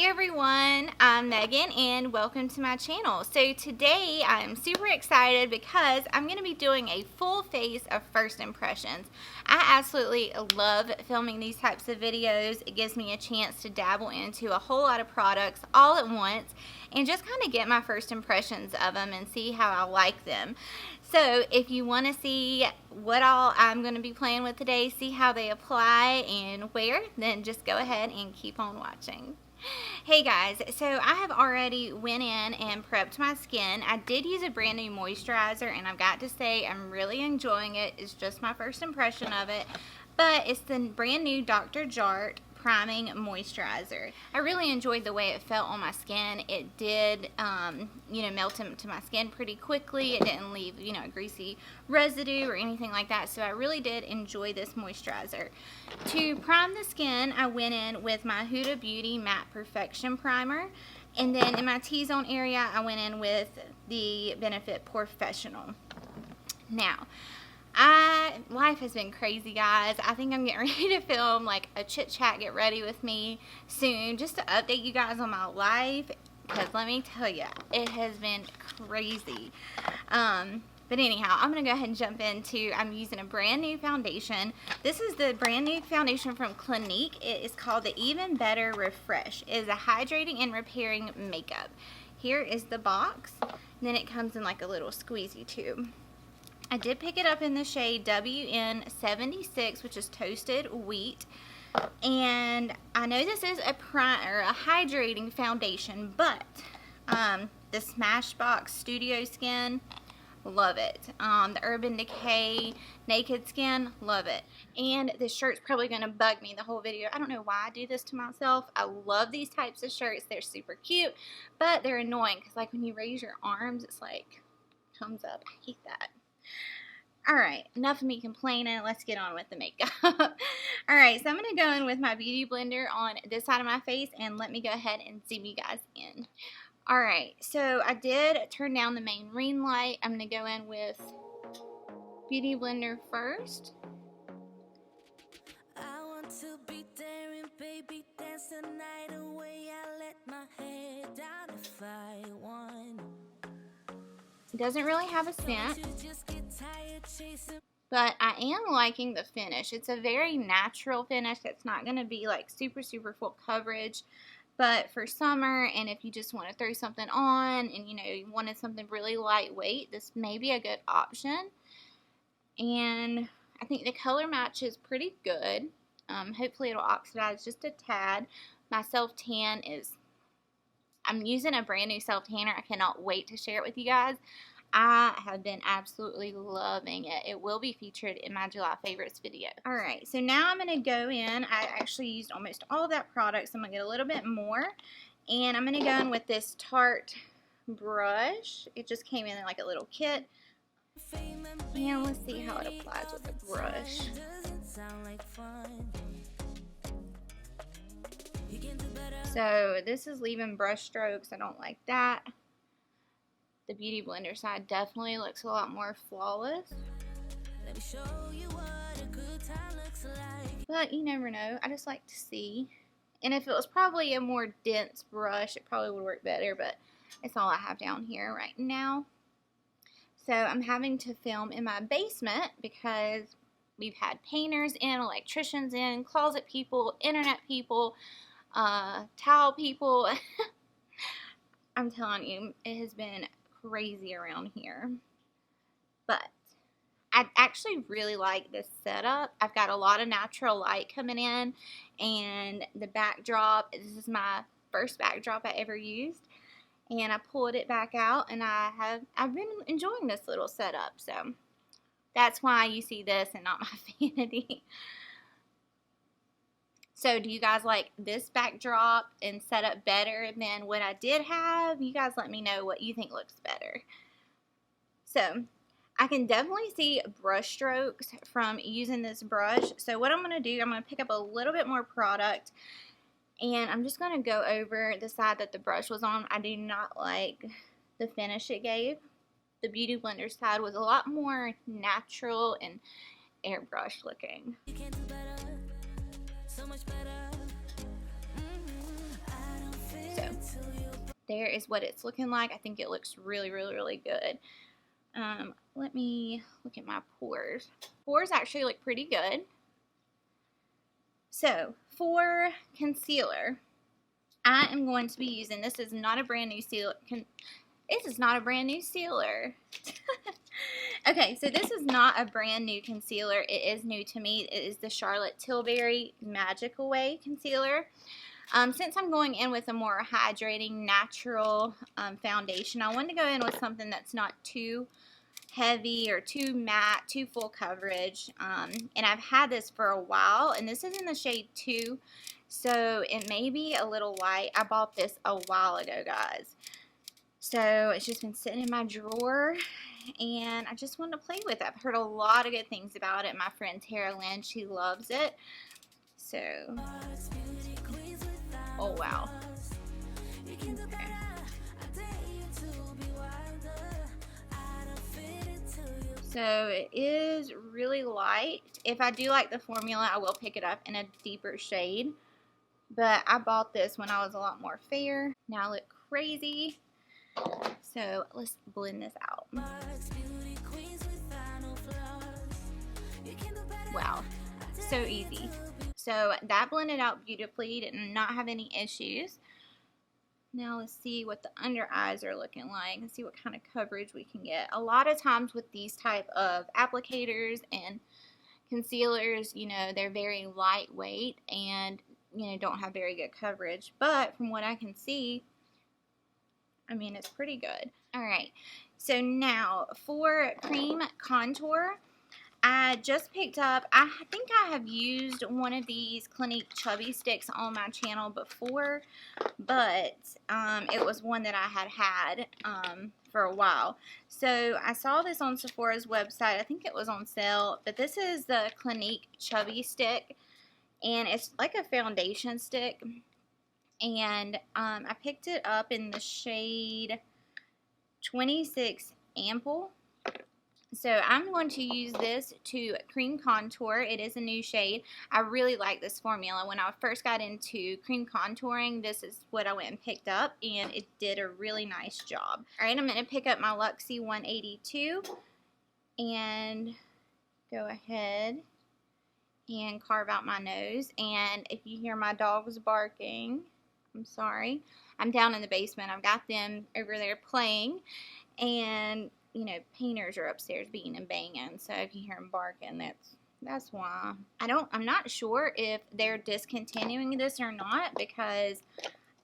Hey everyone, I'm Megan and welcome to my channel. So today I'm super excited because I'm going to be doing a full face of first impressions. I absolutely love filming these types of videos. It gives me a chance to dabble into a whole lot of products all at once and just kind of get my first impressions of them and see how I like them. So if you want to see what all I'm going to be playing with today, see how they apply and where, then just go ahead and keep on watching. Hey guys, so I have already went in and prepped my skin. I did use a brand new moisturizer and I've got to say I'm really enjoying it. It's just my first impression of it, but it's the brand new Dr. Jart priming moisturizer. I really enjoyed the way it felt on my skin. It did melt into my skin pretty quickly. It didn't leave a greasy residue or anything like that, so I really did enjoy this moisturizer. To prime the skin, I went in with my Huda Beauty Matte Perfection Primer, and then in my T-zone area I went in with the Benefit Porefessional. Now, life has been crazy, guys. I think I'm getting ready to film like a chit chat, get ready with me soon, just to update you guys on my life, because let me tell you, it has been crazy. But anyhow, I'm going to go ahead and jump into, I'm using a brand new foundation. This is the brand new foundation from Clinique. It is called the Even Better Refresh. It is a hydrating and repairing makeup. Here is the box, and then it comes in like a little squeezy tube. I did pick it up in the shade WN76, which is toasted wheat. And I know this is a hydrating foundation, but the Smashbox Studio Skin, love it. The Urban Decay Naked Skin, love it. And this shirt's probably going to bug me the whole video. I don't know why I do this to myself. I love these types of shirts. They're super cute, but they're annoying because like when you raise your arms, it's like comes up. I hate that. Alright, enough of me complaining. Let's get on with the makeup. Alright, so I'm going to go in with my Beauty Blender on this side of my face, and let me go ahead and zoom you guys in. Alright, so I did turn down the main ring light. I'm going to go in with Beauty Blender first. I want to be daring, baby, dance the night away. I let my head down if I want. It doesn't really have a scent, but I am liking the finish. It's a very natural finish. It's not going to be like super full coverage, but for summer, and if you just want to throw something on and you wanted something really lightweight, this may be a good option. And I think the color match is pretty good. Hopefully it'll oxidize just a tad. My self tan is, I'm using a brand new self tanner. I cannot wait to share it with you guys. I have been absolutely loving it. It will be featured in my July favorites video. Alright, so now I'm going to go in. I actually used almost all of that product, so I'm going to get a little bit more. And I'm going to go in with this Tarte brush. It just came in like a little kit. And let's see how it applies with the brush. So this is leaving brush strokes. I don't like that. The Beauty Blender side definitely looks a lot more flawless. But you never know. I just like to see. And if it was probably a more dense brush, it probably would work better. But it's all I have down here right now. So I'm having to film in my basement because we've had painters in, electricians in, closet people, internet people, towel people. I'm telling you, it has been crazy around here. But I actually really like this setup. I've got a lot of natural light coming in, and the backdrop, this is my first backdrop I ever used, and I pulled it back out, and I've been enjoying this little setup. So that's why you see this and not my vanity. So do you guys like this backdrop and setup better than what I did have? You guys let me know what you think looks better. So I can definitely see brush strokes from using this brush. So what I'm going to do, I'm going to pick up a little bit more product, and I'm just going to go over the side that the brush was on. I do not like the finish it gave. The Beauty Blender side was a lot more natural and airbrush looking. You can't do better. So much better. I don't feel there is what it's looking like. I think it looks really, really, really good. Let me look at my pores. Pores actually look pretty good. So for concealer, I am going to be using, this is not a brand new sealer. This is not a brand new sealer. Okay, so this is not a brand new concealer. It is new to me. It is the Charlotte Tilbury Magic Away concealer. Since I'm going in with a more hydrating, natural foundation, I wanted to go in with something that's not too heavy or too matte, too full coverage. And I've had this for a while, and this is in the shade 2, so it may be a little light. I bought this a while ago, guys. So it's just been sitting in my drawer, and I just wanted to play with it. I've heard a lot of good things about it. My friend Tara Lynn, she loves it. So, oh wow. Okay. So it is really light. If I do like the formula, I will pick it up in a deeper shade. But I bought this when I was a lot more fair. Now I look crazy. So let's blend this out. Wow, so easy. So that blended out beautifully, did not have any issues. Now let's see what the under eyes are looking like and see what kind of coverage we can get. A lot of times with these type of applicators and concealers, you know, they're very lightweight and, you know, don't have very good coverage. But from what I can see, I mean, it's pretty good. Alright, so now for cream contour, I just picked up, I think I have used one of these Clinique Chubby sticks on my channel before, but it was one that I had for a while. So I saw this on Sephora's website. I think it was on sale, but this is the Clinique Chubby stick, and it's like a foundation stick. And I picked it up in the shade 26 Ample. So I'm going to use this to cream contour. It is a new shade. I really like this formula. When I first got into cream contouring, this is what I went and picked up, and it did a really nice job. Alright, I'm going to pick up my Luxie 182 and go ahead and carve out my nose. And if you hear my dogs barking, I'm sorry. I'm down in the basement. I've got them over there playing, and you know, painters are upstairs beating and banging. So if you hear them barking, that's why. I'm not sure if they're discontinuing this or not, because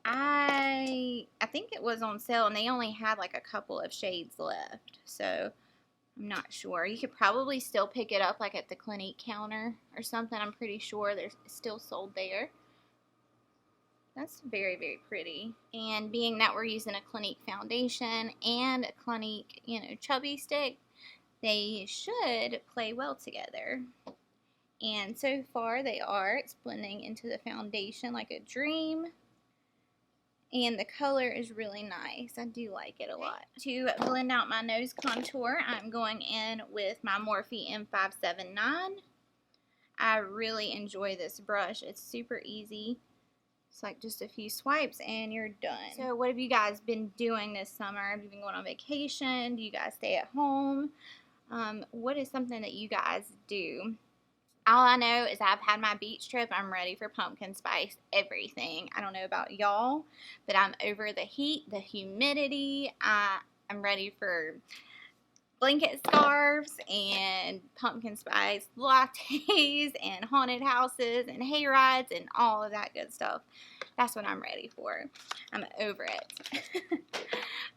I think it was on sale and they only had like a couple of shades left. So I'm not sure. You could probably still pick it up like at the Clinique counter or something. I'm pretty sure they're still sold there. That's very, very pretty. And being that we're using a Clinique foundation and a Clinique, you know, chubby stick, they should play well together. And so far they are. It's blending into the foundation like a dream. And the color is really nice. I do like it a lot. To blend out my nose contour, I'm going in with my Morphe M579. I really enjoy this brush. It's super easy. It's like just a few swipes and you're done. So what have you guys been doing this summer? Have you been going on vacation? Do you guys stay at home? What is something that you guys do? All I know is I've had my beach trip. I'm ready for pumpkin spice everything. I don't know about y'all, but I'm over the heat, the humidity. I'm ready for blanket scarves and pumpkin spice lattes and haunted houses and hay rides and all of that good stuff. That's what I'm ready for. I'm over it.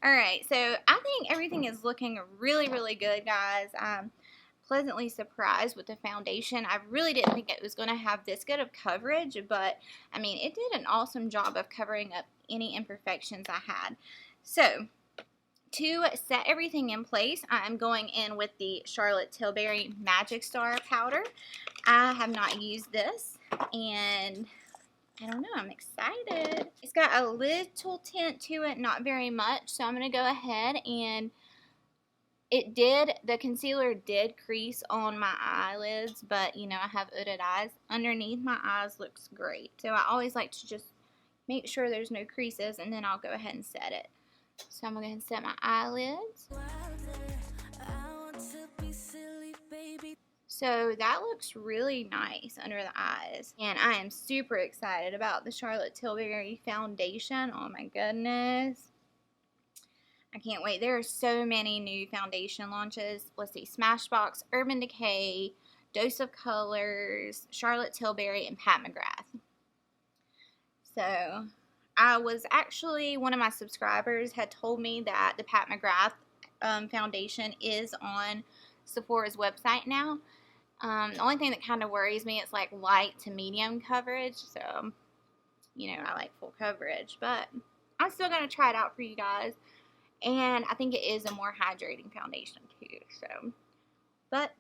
Alright, so I think everything is looking really, really good, guys. I'm pleasantly surprised with the foundation. I really didn't think it was going to have this good of coverage, but I mean, it did an awesome job of covering up any imperfections I had. So to set everything in place, I'm going in with the Charlotte Tilbury Magic Star powder. I have not used this, and I don't know, I'm excited. It's got a little tint to it, not very much, so I'm going to go ahead and the concealer did crease on my eyelids, but you know, I have hooded eyes. Underneath my eyes looks great. So I always like to just make sure there's no creases, and then I'll go ahead and set it. So I'm going to go ahead and set my eyelids. So that looks really nice under the eyes. And I am super excited about the Charlotte Tilbury foundation. Oh my goodness. I can't wait. There are so many new foundation launches. Let's see. Smashbox, Urban Decay, Dose of Colors, Charlotte Tilbury, and Pat McGrath. So I was actually, one of my subscribers had told me that the Pat McGrath foundation is on Sephora's website now. The only thing that kind of worries me is like light to medium coverage. So, you know, I like full coverage. But I'm still going to try it out for you guys. And I think it is a more hydrating foundation too. So, but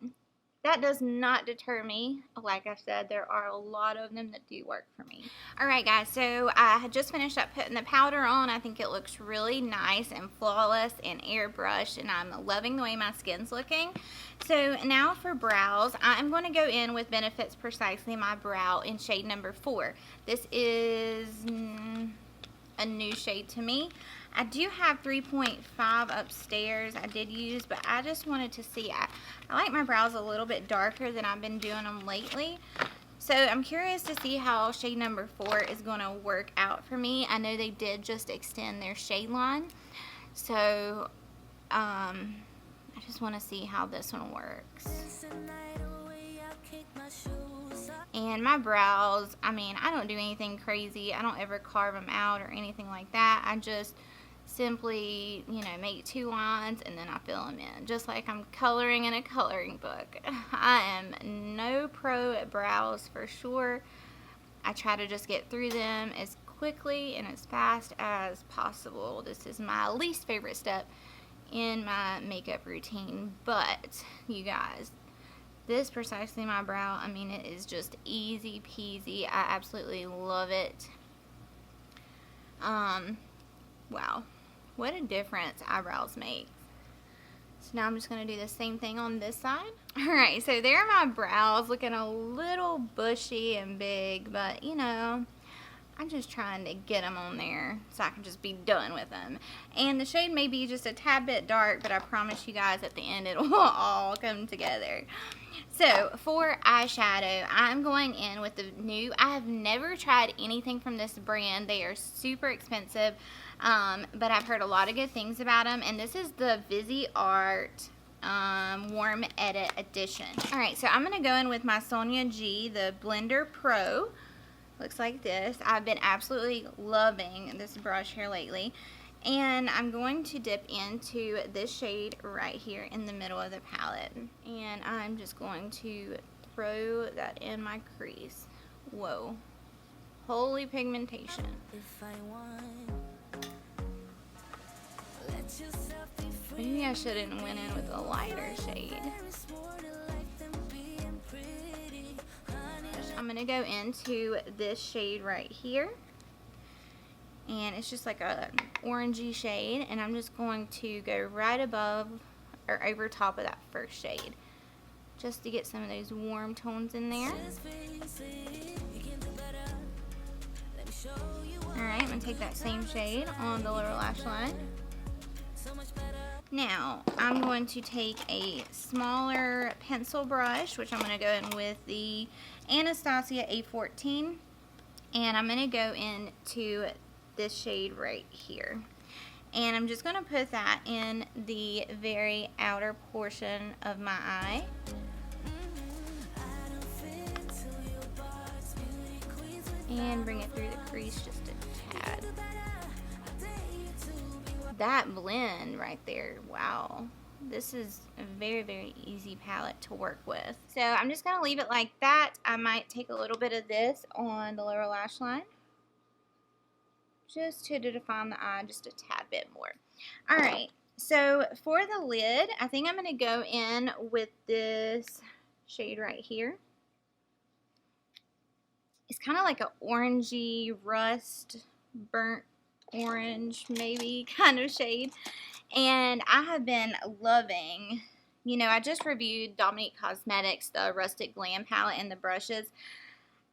that does not deter me. Like I said, there are a lot of them that do work for me. Alright guys, so I had just finished up putting the powder on. I think it looks really nice and flawless and airbrushed, and I'm loving the way my skin's looking. So now for brows, I'm going to go in with Benefits Precisely My Brow in shade number 4. This is a new shade to me. I do have 3.5 upstairs I did use, but I just wanted to see. I like my brows a little bit darker than I've been doing them lately. So I'm curious to see how shade number 4 is going to work out for me. I know they did just extend their shade line. So I just want to see how this one works. And my brows, I mean, I don't do anything crazy. I don't ever carve them out or anything like that. I just simply, you know, make 2 lines and then I fill them in, just like I'm coloring in a coloring book. I am no pro at brows for sure. I try to just get through them as quickly and as fast as possible. This is my least favorite step in my makeup routine, but you guys, this Precisely My Brow, I mean, it is just easy peasy. I absolutely love it. Wow, what a difference eyebrows make. So now I'm just going to do the same thing on this side. Alright, so there are my brows, looking a little bushy and big, but you know, I'm just trying to get them on there so I can just be done with them. And the shade may be just a tad bit dark, but I promise you guys at the end it will all come together. So for eyeshadow, I'm going in with the new, I have never tried anything from this brand. They are super expensive, but I've heard a lot of good things about them. And this is the Viseart Warm Edit Edition. Alright, so I'm going to go in with my Sonia G, the Blender Pro. Looks like this. I've been absolutely loving this brush here lately. And I'm going to dip into this shade right here in the middle of the palette. And I'm just going to throw that in my crease. Whoa. Holy pigmentation. Maybe I shouldn't went in with a lighter shade. I'm going to go into this shade right here. And it's just like a orangey shade. And I'm just going to go right above or over top of that first shade, just to get some of those warm tones in there. Alright, I'm going to take that same shade on the lower lash line. Now, I'm going to take a smaller pencil brush, which I'm going to go in with the Anastasia A14, and I'm going to go into this shade right here. And I'm just going to put that in the very outer portion of my eye. And bring it through the crease just a tad. That blend right there, wow. This is a very, very easy palette to work with. So I'm just going to leave it like that. I might take a little bit of this on the lower lash line, just to define the eye just a tad bit more. Alright, so for the lid, I think I'm going to go in with this shade right here. It's kind of like an orangey, rust, burnt orange maybe kind of shade. And I have been loving, you know, I just reviewed Elcie Cosmetics, the Rustic Glam palette and the brushes.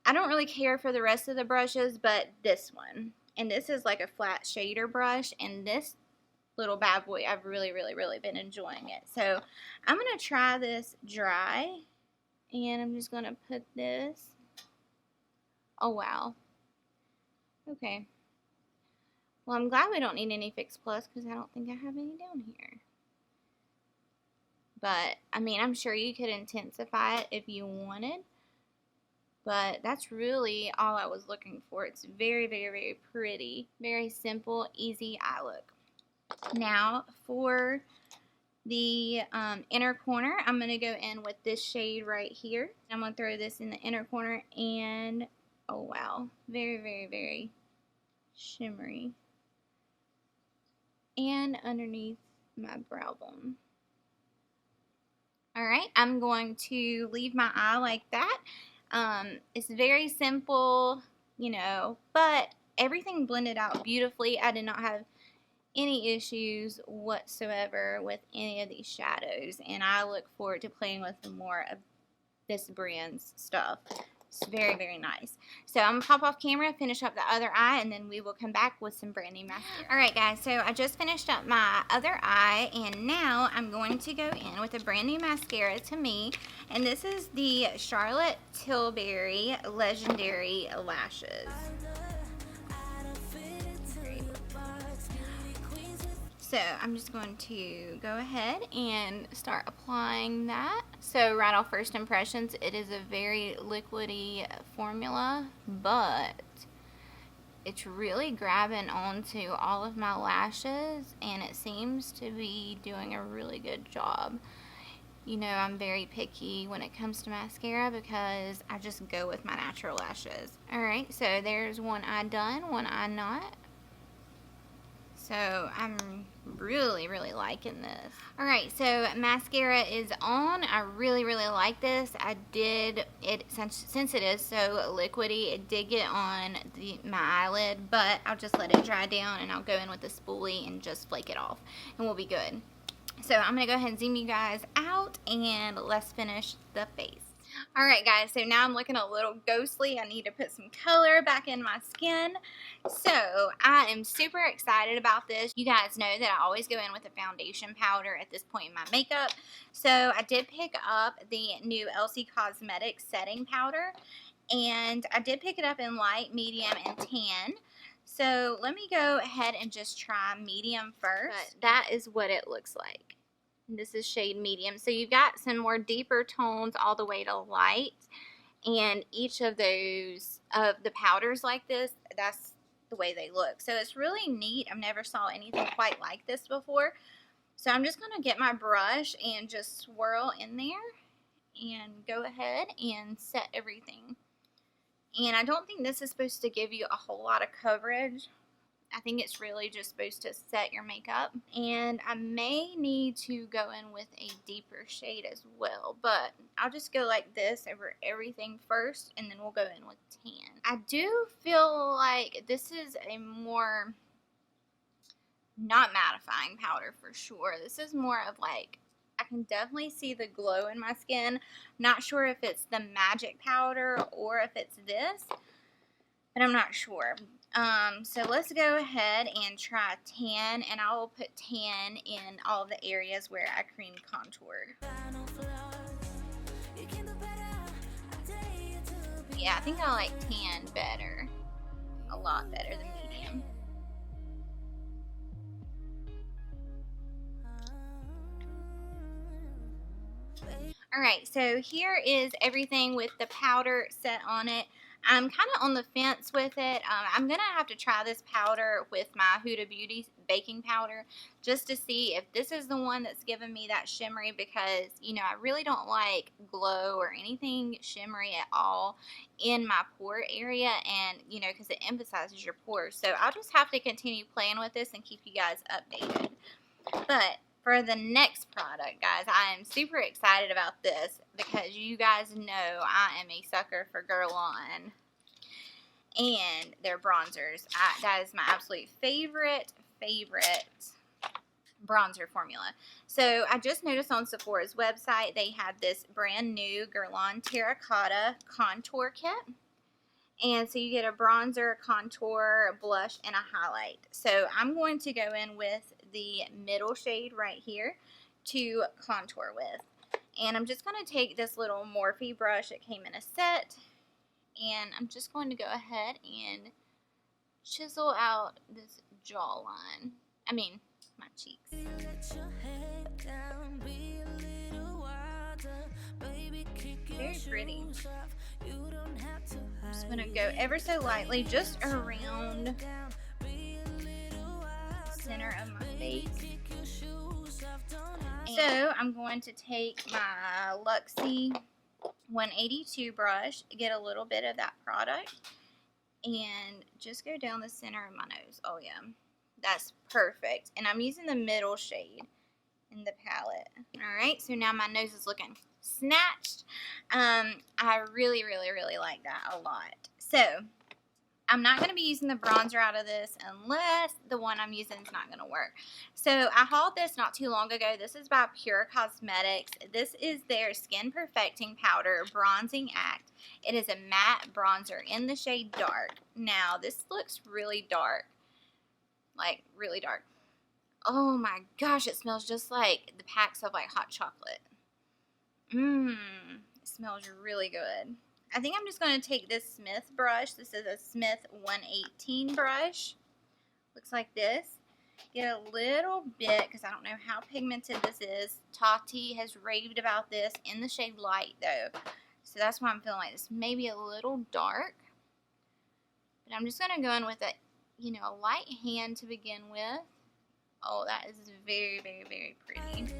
I don't really care for the rest of the brushes, but this one, And this is like a flat shader brush, and this little bad boy, I've really been enjoying it. So I'm going to try this dry, and I'm just going to put this. Oh, wow. Okay. Well, I'm glad we don't need any Fix Plus because I don't think I have any down here. But, I mean, I'm sure you could intensify it if you wanted. But that's really all I was looking for. It's very pretty. Very simple, easy eye look. Now, for the inner corner, I'm going to go in with this shade right here. I'm going to throw this in the inner corner, and, oh wow, very shimmery. And underneath my brow bone. Alright, I'm going to leave my eye like that. It's very simple, you know, but everything blended out beautifully. I did not have any issues whatsoever with any of these shadows, and I look forward to playing with more of this brand's stuff. It's very nice. So I'm going to pop off camera, finish up the other eye, and then we will come back with some brand new mascara. Alright guys, so I just finished up my other eye, and now I'm going to go in with a brand new mascara to me, and this is the Charlotte Tilbury Legendary Lashes. So I'm just going to go ahead and start applying that. So right off first impressions, it is a very liquidy formula, but it's really grabbing onto all of my lashes, and it seems to be doing a really good job. You know, I'm very picky when it comes to mascara because I just go with my natural lashes. Alright, so there's one eye done, one eye not. So I'm really liking this. Alright, so mascara is on. I really like this. I did it, since it is so liquidy, it did get on my eyelid, but I'll just let it dry down, and I'll go in with a spoolie and just flake it off, and we'll be good. So I'm going to go ahead and zoom you guys out, and let's finish the face. Alright guys, so now I'm looking a little ghostly. I need to put some color back in my skin. So I am super excited about this. You guys know that I always go in with a foundation powder at this point in my makeup. So I did pick up the new Elcie Cosmetics setting powder, and I did pick it up in light, medium, and tan. So let me go ahead and just try medium first. But that is what it looks like. This is shade medium. So you've got some more deeper tones all the way to light. And each of those, the powders like this, that's the way they look. So it's really neat. I've never saw anything quite like this before. So I'm just going to get my brush and just swirl in there and go ahead and set everything. And I don't think this is supposed to give you a whole lot of coverage. I think it's really just supposed to set your makeup. And I may need to go in with a deeper shade as well. But I'll just go like this over everything first, and then we'll go in with tan. I do feel like this is a more, not mattifying powder for sure. This is more of like, I can definitely see the glow in my skin. Not sure if it's the magic powder or if it's this, but I'm not sure. So let's go ahead and try tan, and I will put tan in all the areas where I cream contoured. Yeah, I think I like tan better, a lot better than medium. Alright, so here is everything with the powder set on it. I'm kind of on the fence with it. I'm going to have to try this powder with my Huda Beauty baking powder just to see if this is the one that's giving me that shimmery, because, you know, I really don't like glow or anything shimmery at all in my pore area, and, you know, because it emphasizes your pores. So I'll just have to continue playing with this and keep you guys updated. But for the next product, guys, I am super excited about this because you guys know I am a sucker for Girl On and their bronzers. That is my absolute favorite bronzer formula. So I just noticed on Sephora's website they had this brand new Girl On Terracotta Contour Kit. And so you get a bronzer, a contour, a blush, and a highlight. So I'm going to go in with the middle shade right here to contour with. And I'm just going to take this little Morphe brush that came in a set, and I'm just going to go ahead and chisel out this jawline. I mean, my cheeks. Very pretty. I'm just going to go ever so lightly just around the center of my face. So I'm going to take my Luxie 182 brush, get a little bit of that product, and just go down the center of my nose. Oh yeah, that's perfect. And I'm using the middle shade in the palette. Alright, so now my nose is looking snatched. I really like that a lot. So I'm not going to be using the bronzer out of this unless the one I'm using is not going to work. So I hauled this not too long ago. This is by Pure Cosmetics. This is their Skin Perfecting Powder Bronzing Act. It is a matte bronzer in the shade Dark. Now, this looks really dark. Like, really dark. Oh my gosh, it smells just like the packs of like hot chocolate. It smells really good. I think I'm just going to take this Smith brush. This is a Smith 118 brush. Looks like this. Get a little bit, because I don't know how pigmented this is. Tarte has raved about this in the shade Light, though. So that's why I'm feeling like this may be a little dark. But I'm just going to go in with a, a light hand to begin with. Oh, that is very pretty.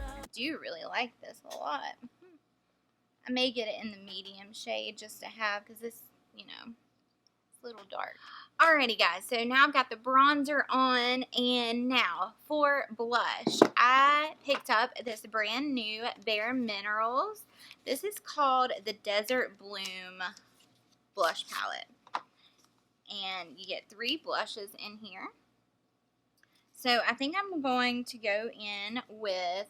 I do really like this a lot. I may get it in the medium shade just to have, because this, it's a little dark. Alrighty guys, so now I've got the bronzer on, and now for blush, I picked up this brand new Bare Minerals. This is called the Desert Bloom blush palette, and you get 3 blushes in here. So I think I'm going to go in with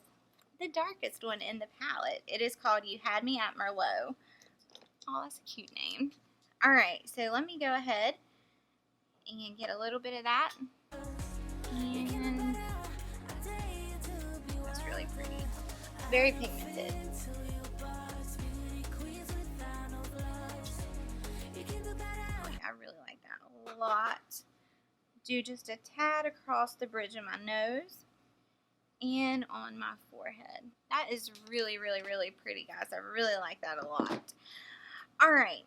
the darkest one in the palette. It is called You Had Me at Merlot. Oh, that's a cute name. Alright, so let me go ahead and get a little bit of that. And that's really pretty. Very pigmented. Oh, yeah, I really like that a lot. Do just a tad across the bridge of my nose and on my forehead. That is really pretty, guys. I really like that a lot. Alright.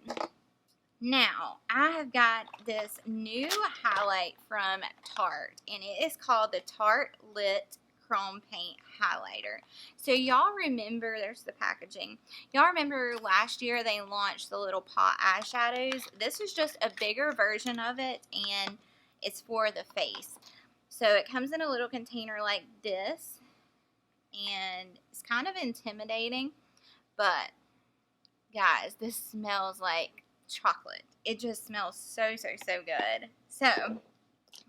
Now, I have got this new highlight from Tarte, and it is called the Tarte Lit Chrome Paint Highlighter. So y'all remember, there's the packaging. Y'all remember last year they launched the little pot eyeshadows. This is just a bigger version of it, and it's for the face. So it comes in a little container like this, and it's kind of intimidating, but guys, this smells like chocolate. It just smells so good. So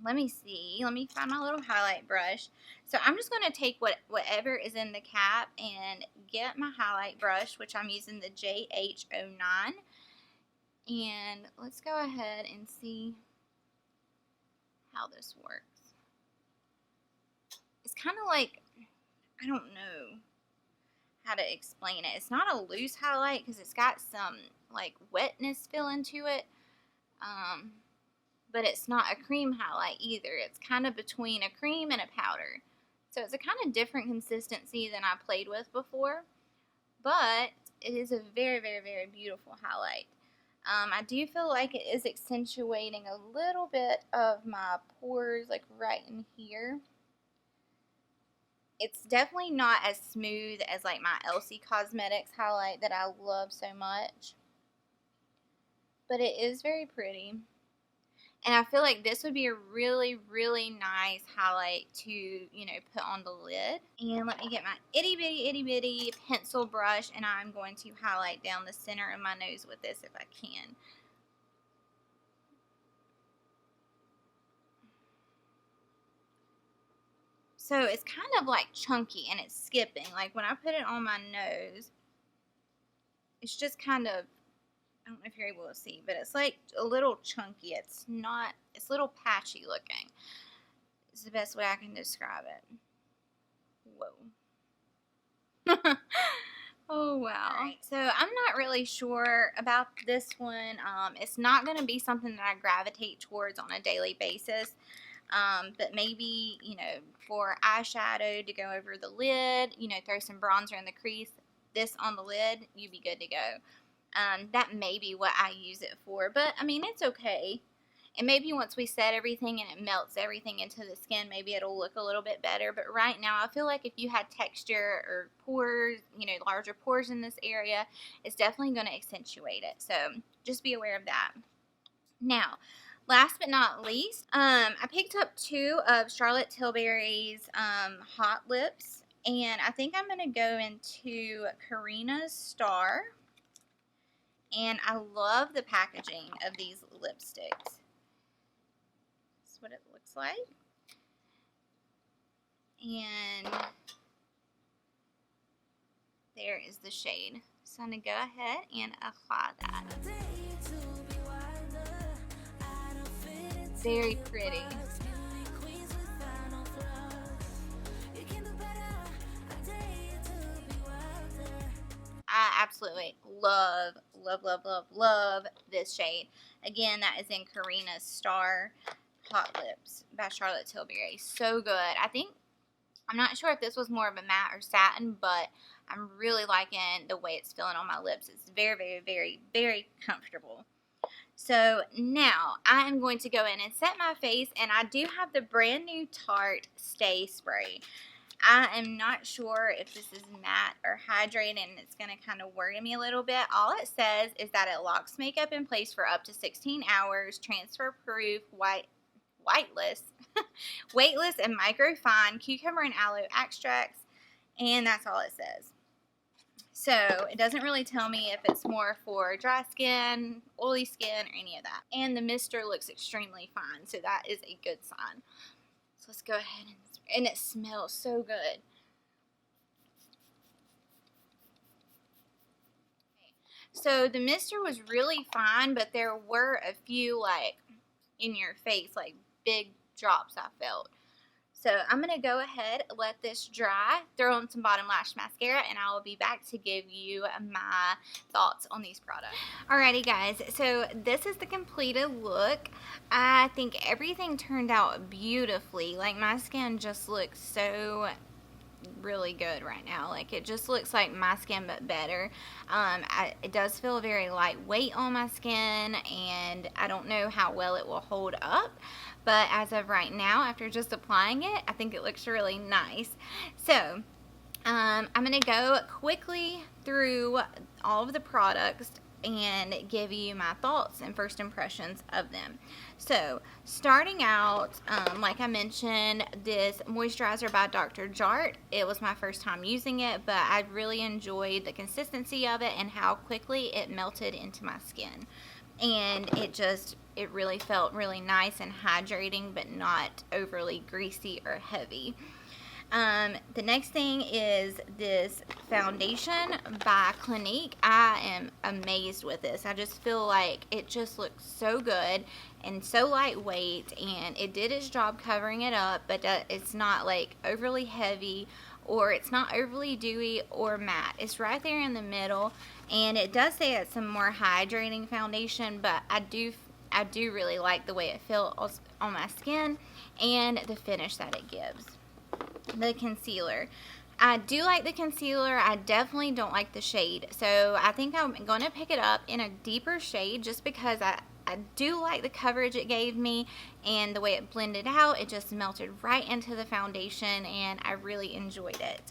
let me see. Let me find my little highlight brush. So I'm just going to take whatever is in the cap and get my highlight brush, which I'm using the JH09. And let's go ahead and see how this works. It's kind of like, I don't know how to explain it. It's not a loose highlight because it's got some like wetness feeling to it, but it's not a cream highlight either. It's kind of between a cream and a powder, so it's a kind of different consistency than I played with before, but it is a very beautiful highlight. I do feel like it is accentuating a little bit of my pores, like right in here. It's definitely not as smooth as like my Elcie Cosmetics highlight that I love so much, but it is very pretty. And I feel like this would be a really nice highlight to, put on the lid. And let me get my itty bitty pencil brush, and I'm going to highlight down the center of my nose with this if I can. So it's kind of like chunky and it's skipping. Like when I put it on my nose, it's just kind of, I don't know if you're able to see, but it's like a little chunky. It's not, it's a little patchy looking. It's the best way I can describe it. Whoa. Oh, wow. Right, so I'm not really sure about this one. It's not going to be something that I gravitate towards on a daily basis. But maybe, you know, for eyeshadow to go over the lid, you know, throw some bronzer in the crease, this on the lid, you'd be good to go. That may be what I use it for, but I mean, it's okay. And maybe once we set everything and it melts everything into the skin, maybe it'll look a little bit better. But right now, I feel like if you had texture or pores, you know, larger pores in this area, it's definitely going to accentuate it. So just be aware of that. Now, last but not least, I picked up 2 of Charlotte Tilbury's hot lips. And I think I'm going to go into Carina's Star. And I love the packaging of these lipsticks. That's what it looks like. And there is the shade. So I'm going to go ahead and apply that. Very pretty. I absolutely love this shade. Again, that is in Carina's Star Hot Lips by Charlotte Tilbury. So good. I'm not sure if this was more of a matte or satin, but I'm really liking the way it's feeling on my lips. It's very, very, very, very comfortable. So now I am going to go in and set my face, and I do have the brand new Tarte Stay Spray. I am not sure if this is matte or hydrating, and it's going to kind of worry me a little bit. All it says is that it locks makeup in place for up to 16 hours, transfer proof, weightless, and microfine cucumber and aloe extracts, and that's all it says. So it doesn't really tell me if it's more for dry skin, oily skin, or any of that. And the mister looks extremely fine, so that is a good sign. So let's go ahead and it smells so good. So the mister was really fine, but there were a few like in your face, like big drops I felt. So I'm going to go ahead, let this dry, throw on some bottom lash mascara, and I will be back to give you my thoughts on these products. Alrighty guys, so this is the completed look. I think everything turned out beautifully. Like my skin just looks so really good right now. Like it just looks like my skin but better. It does feel very lightweight on my skin, and I don't know how well it will hold up. But as of right now, after just applying it, I think it looks really nice. So, I'm going to go quickly through all of the products and give you my thoughts and first impressions of them. So, starting out, like I mentioned, this moisturizer by Dr. Jart. It was my first time using it, but I really enjoyed the consistency of it and how quickly it melted into my skin. And it really felt really nice and hydrating, but not overly greasy or heavy. The next thing is this foundation by Clinique. I am amazed with this. I just feel like it just looks so good and so lightweight, and it did its job covering it up, but it's not like overly heavy, or it's not overly dewy or matte. It's right there in the middle, and it does say it's some more hydrating foundation, but I do really like the way it feels on my skin and the finish that it gives. The concealer. I do like the concealer. I definitely don't like the shade. So I think I'm going to pick it up in a deeper shade just because I do like the coverage it gave me and the way it blended out. It just melted right into the foundation and I really enjoyed it.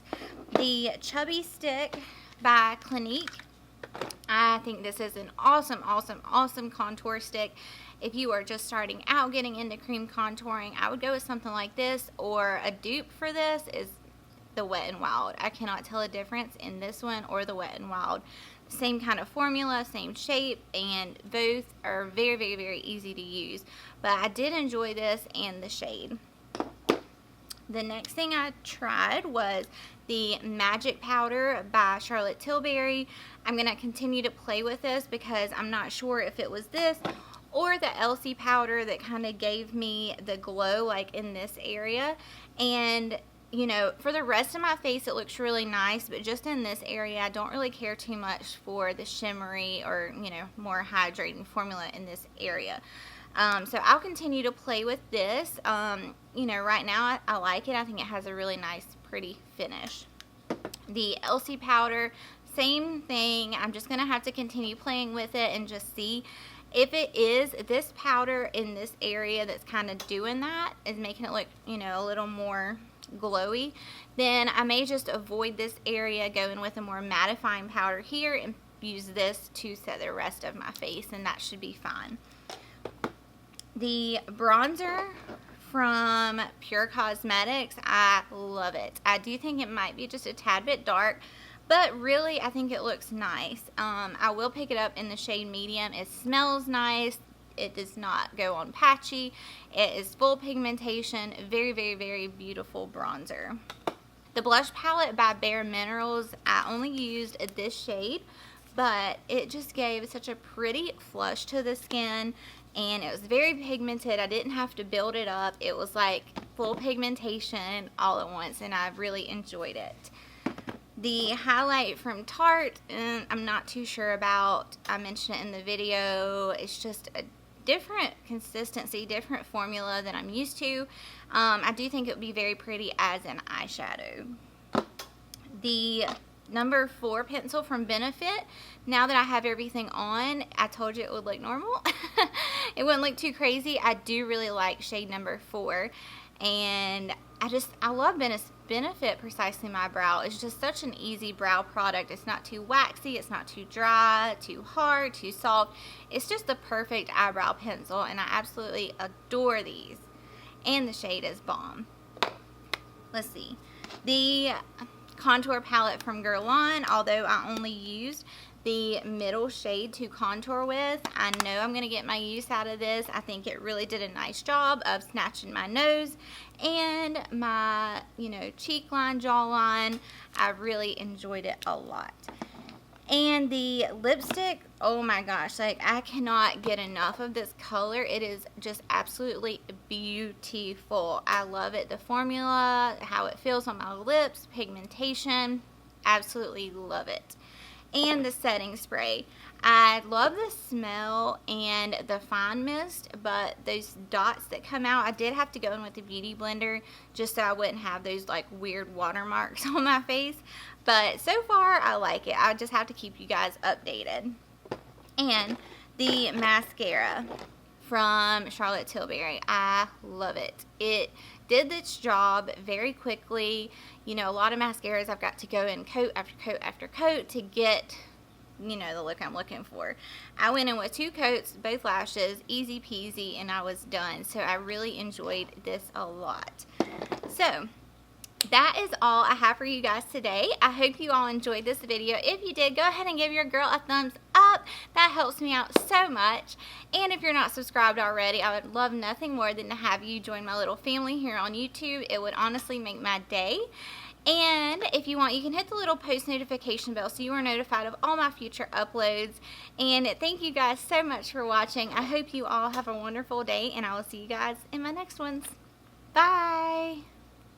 The Chubby stick by Clinique. I think this is an awesome contour stick. If you are just starting out getting into cream contouring, I would go with something like this, or a dupe for this is the Wet n Wild. I cannot tell a difference in this one or the Wet n Wild. Same kind of formula, same shape, and both are very easy to use. But I did enjoy this and the shade. The next thing I tried was the Magic Powder by Charlotte Tilbury. I'm going to continue to play with this because I'm not sure if it was this or the Elcie powder that kind of gave me the glow like in this area. And you know, for the rest of my face it looks really nice, but just in this area I don't really care too much for the shimmery or, you know, more hydrating formula in this area. So I'll continue to play with this. You know, right now I like it. I think it has a really nice, pretty finish. The Elcie powder, same thing. I'm just going to have to continue playing with it and just see if it is this powder in this area that's kind of doing that, is making it look, you know, a little more glowy, then I may just avoid this area, go in with a more mattifying powder here and use this to set the rest of my face, and that should be fine. The bronzer from Pure Cosmetics, I love it. I do think it might be just a tad bit dark, but really I think it looks nice. I will pick it up in the shade medium. It smells nice. It does not go on patchy. It is full pigmentation. Very, very, very beautiful bronzer. The blush palette by Bare Minerals, I only used this shade, but it just gave such a pretty flush to the skin, and it was very pigmented. I didn't have to build it up. It was like full pigmentation all at once, and I really enjoyed it. The highlight from Tarte, I'm not too sure about. I mentioned it in the video. It's just a different consistency, different formula than I'm used to. I do think it would be very pretty as an eyeshadow. The number 4 pencil from Benefit, now that I have everything on, I told you it would look normal. It wouldn't look too crazy. I do really like shade number 4, and I love Benefit Precisely My Brow. It's just such an easy brow product. It's not too waxy, it's not too dry, too hard, too soft. It's just the perfect eyebrow pencil, and I absolutely adore these. And the shade is bomb. Let's see. The contour palette from Guerlain, although I only used the middle shade to contour with, I know I'm going to get my use out of this. I think it really did a nice job of snatching my nose and my, you know, cheek line, jawline. I really enjoyed it a lot. And the lipstick, oh my gosh, like I cannot get enough of this color. It is just absolutely beautiful. I love it. The formula, how it feels on my lips, pigmentation, absolutely love it. And the setting spray. I love the smell and the fine mist, but those dots that come out, I did have to go in with the beauty blender just so I wouldn't have those like weird watermarks on my face. But so far I like it. I just have to keep you guys updated. And the mascara from Charlotte Tilbury, I love it. It did its job very quickly. You know, a lot of mascaras I've got to go in coat after coat after coat to get, you know, the look I'm looking for. I went in with 2 coats, both lashes, easy peasy, and I was done. So I really enjoyed this a lot. So that is all I have for you guys today. I hope you all enjoyed this video. If you did, go ahead and give your girl a thumbs up. That helps me out so much. And if you're not subscribed already, I would love nothing more than to have you join my little family here on YouTube. It would honestly make my day. And if you want, you can hit the little post notification bell so you are notified of all my future uploads. And thank you guys so much for watching. I hope you all have a wonderful day, and I will see you guys in my next ones.